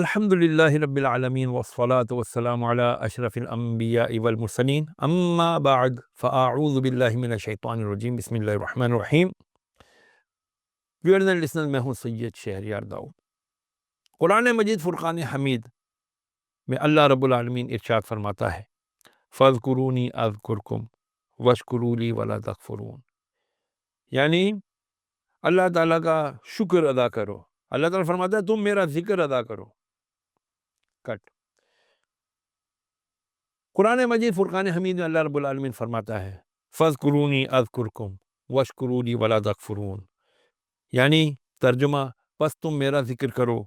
الحمد للہ رب العالمین والصلاة والسلام علی اشرف الانبیاء والمرسلین اما بعد فاعوذ باللہ من الشیطان الرجیم بسم اللہ الرحمن الرحیم۔ ویورز اینڈ لسنرز، میں ہوں سید شہریار داؤد۔ قرآن مجید فرقان حمید میں اللہ رب العالمین ارشاد فرماتا ہے فاذکرونی اذکرکم واشکروا لی ولا تکفرون، یعنی اللہ تعالیٰ کا شکر ادا کرو۔ اللہ تعالیٰ فرماتا ہے تم میرا ذکر ادا کرو۔ کٹ۔ قرآن مجید فرقان حمید میں اللہ رب العالمین فرماتا ہے فاذکرونی اذکرکم واشکروا لی ولا تکفرون، یعنی ترجمہ، پس تم میرا ذکر کرو،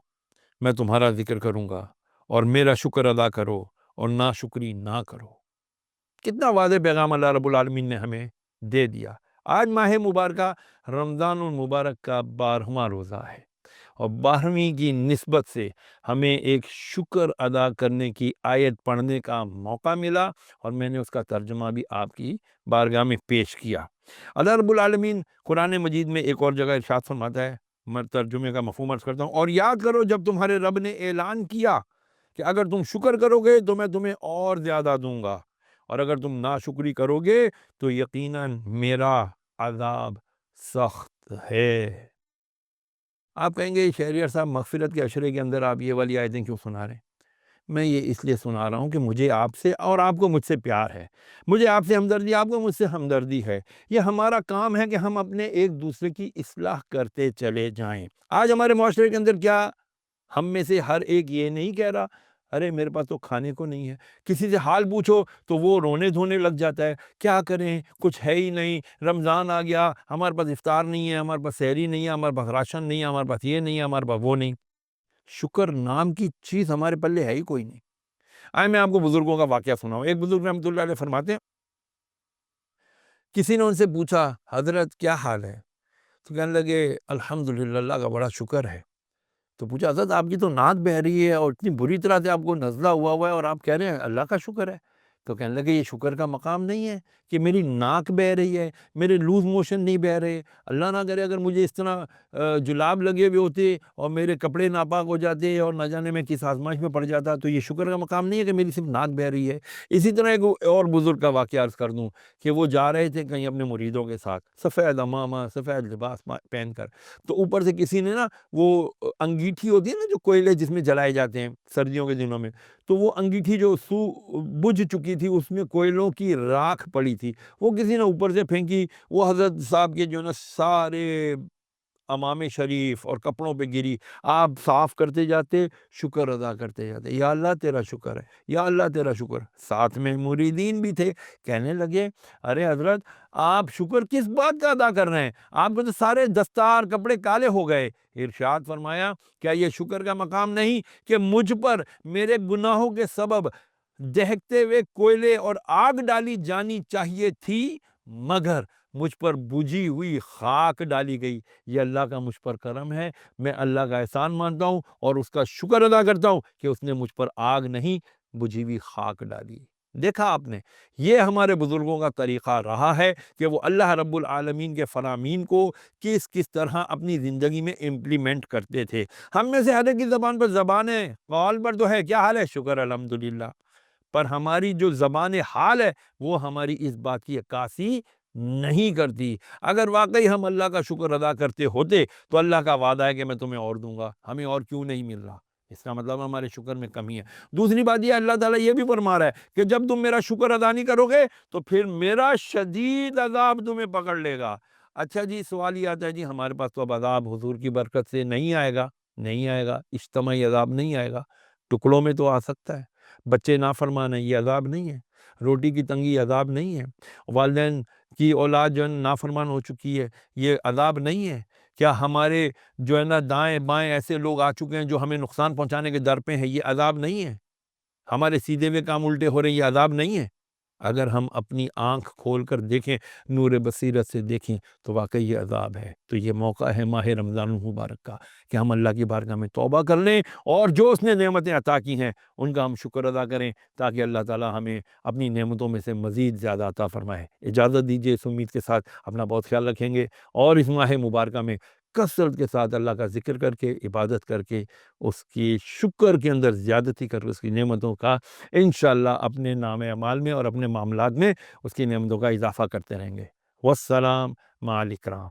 میں تمہارا ذکر کروں گا، اور میرا شکر ادا کرو اور ناشکری نہ کرو۔ کتنا واضح پیغام اللہ رب العالمین نے ہمیں دے دیا۔ آج ماہ مبارکہ رمضان المبارک کا 12واں روزہ ہے، اور 12ویں کی نسبت سے ہمیں ایک شکر ادا کرنے کی آیت پڑھنے کا موقع ملا، اور میں نے اس کا ترجمہ بھی آپ کی بارگاہ میں پیش کیا۔ اللہ رب العالمین قرآن مجید میں ایک اور جگہ ارشاد فرماتا ہے، میں ترجمے کا مفہوم عرض کرتا ہوں، اور یاد کرو جب تمہارے رب نے اعلان کیا کہ اگر تم شکر کرو گے تو میں تمہیں اور زیادہ دوں گا، اور اگر تم ناشکری کرو گے تو یقیناً میرا عذاب سخت ہے۔ آپ کہیں گے شہریار صاحب مغفرت کے عشرے کے اندر آپ یہ والی آیتیں کیوں سنا رہے ہیں؟ میں یہ اس لیے سنا رہا ہوں کہ مجھے آپ سے اور آپ کو مجھ سے پیار ہے، مجھے آپ سے ہمدردی، آپ کو مجھ سے ہمدردی ہے۔ یہ ہمارا کام ہے کہ ہم اپنے ایک دوسرے کی اصلاح کرتے چلے جائیں۔ آج ہمارے معاشرے کے اندر کیا ہم میں سے ہر ایک یہ نہیں کہہ رہا ارے میرے پاس تو کھانے کو نہیں ہے؟ کسی سے حال پوچھو تو وہ رونے دھونے لگ جاتا ہے، کیا کریں کچھ ہے ہی نہیں، رمضان آ گیا، ہمارے پاس افطار نہیں ہے، ہمارے پاس سحری نہیں ہے، ہمارے پاس راشن نہیں ہے، ہمارے پاس یہ نہیں ہے، ہمارے پاس وہ نہیں۔ شکر نام کی چیز ہمارے پلے ہے ہی کوئی نہیں۔ آئے میں آپ کو بزرگوں کا واقعہ سناؤں۔ ایک بزرگ رحمۃ اللہ علیہ فرماتے ہیں، کسی نے ان سے پوچھا حضرت کیا حال ہے؟ تو کہنے لگے الحمدللہ، اللہ کا بڑا شکر ہے۔ تو پوچھا حضرت آپ کی تو نعت بہہ رہی ہے اور اتنی بری طرح سے آپ کو نزلہ ہوا ہے اور آپ کہہ رہے ہیں اللہ کا شکر ہے؟ تو کہنے لگے یہ شکر کا مقام نہیں ہے کہ میری ناک بہہ رہی ہے، میرے لوز موشن نہیں بہہ رہے۔ اللہ نہ کرے اگر مجھے اس طرح جلاب لگے ہوئے ہوتے اور میرے کپڑے ناپاک ہو جاتے اور نہ جانے میں کس آزمائش میں پڑ جاتا، تو یہ شکر کا مقام نہیں ہے کہ میری صرف ناک بہہ رہی ہے۔ اسی طرح ایک اور بزرگ کا واقعہ عرض کر دوں کہ وہ جا رہے تھے کہیں اپنے مریدوں کے ساتھ، سفید عمامہ سفید لباس پہن کر، تو اوپر سے کسی نے نا وہ انگیٹھی ہوتی ہے نا جو کوئلے جس میں جلائے جاتے ہیں سردیوں کے دنوں میں، تو وہ انگیٹھی جو بجھ چکی تھی اس میں کوئلوں کی راکھ پڑی تھی، وہ کسی نے اوپر سے پھینکی، وہ حضرت صاحب کے جو نا سارے امام شریف اور کپڑوں پہ گری۔ آپ صاف کرتے جاتے، شکر ادا کرتے جاتے، یا اللہ تیرا شکر ہے، یا اللہ تیرا شکر۔ ساتھ میں مریدین بھی تھے، کہنے لگے ارے حضرت آپ شکر کس بات کا ادا کر رہے ہیں؟ آپ کو تو سارے دستار کپڑے کالے ہو گئے۔ ارشاد فرمایا کیا یہ شکر کا مقام نہیں کہ مجھ پر میرے گناہوں کے سبب دہکتے ہوئے کوئلے اور آگ ڈالی جانی چاہیے تھی، مگر مجھ پر بجھی ہوئی خاک ڈالی گئی۔ یہ اللہ کا مجھ پر کرم ہے، میں اللہ کا احسان مانتا ہوں اور اس کا شکر ادا کرتا ہوں کہ اس نے مجھ پر آگ نہیں بجھی ہوئی خاک ڈالی۔ دیکھا آپ نے، یہ ہمارے بزرگوں کا طریقہ رہا ہے کہ وہ اللہ رب العالمین کے فرامین کو کس طرح اپنی زندگی میں امپلیمنٹ کرتے تھے۔ ہم میں سے ہر ایک کی زبان پر زبان قول پر تو ہے کیا حال ہے، شکر الحمدللہ، پر ہماری جو زبان حال ہے وہ ہماری اس بات کی عکاسی نہیں کرتی۔ اگر واقعی ہم اللہ کا شکر ادا کرتے ہوتے تو اللہ کا وعدہ ہے کہ میں تمہیں اور دوں گا، ہمیں اور کیوں نہیں مل رہا؟ اس کا مطلب ہمارے شکر میں کمی ہے۔ دوسری بات یہ اللہ تعالیٰ یہ بھی فرما رہا ہے کہ جب تم میرا شکر ادا نہیں کرو گے تو پھر میرا شدید عذاب تمہیں پکڑ لے گا۔ اچھا جی، سوال یہ آتا ہے جی ہمارے پاس تو اب عذاب حضور کی برکت سے نہیں آئے گا، نہیں آئے گا، اجتماعی عذاب نہیں آئے گا، ٹکڑوں میں تو آ سکتا ہے۔ بچے نافرمان ہیں، یہ عذاب نہیں ہے۔ روٹی کی تنگی عذاب نہیں ہے۔ والدین کی اولاد جو ہے نافرمان ہو چکی ہے، یہ عذاب نہیں ہے۔ کیا ہمارے جو ہے نا دائیں بائیں ایسے لوگ آ چکے ہیں جو ہمیں نقصان پہنچانے کے در پہ ہیں، یہ عذاب نہیں ہے۔ ہمارے سیدھے ہوئے کام الٹے ہو رہے ہیں، یہ عذاب نہیں ہے۔ اگر ہم اپنی آنکھ کھول کر دیکھیں، نور بصیرت سے دیکھیں، تو واقعی یہ عذاب ہے۔ تو یہ موقع ہے ماہ رمضان المبارک کا کہ ہم اللہ کی بارگاہ میں توبہ کر لیں اور جو اس نے نعمتیں عطا کی ہیں ان کا ہم شکر ادا کریں، تاکہ اللہ تعالی ہمیں اپنی نعمتوں میں سے مزید زیادہ عطا فرمائے۔ اجازت دیجیے، اس امید کے ساتھ اپنا بہت خیال رکھیں گے اور اس ماہ مبارکہ میں کثرت کے ساتھ اللہ کا ذکر کر کے، عبادت کر کے، اس کی شکر کے اندر زیادتی کر کے، اس کی نعمتوں کا انشاءاللہ اپنے نام اعمال میں اور اپنے معاملات میں اس کی نعمتوں کا اضافہ کرتے رہیں گے۔ والسلام مع الاکرام۔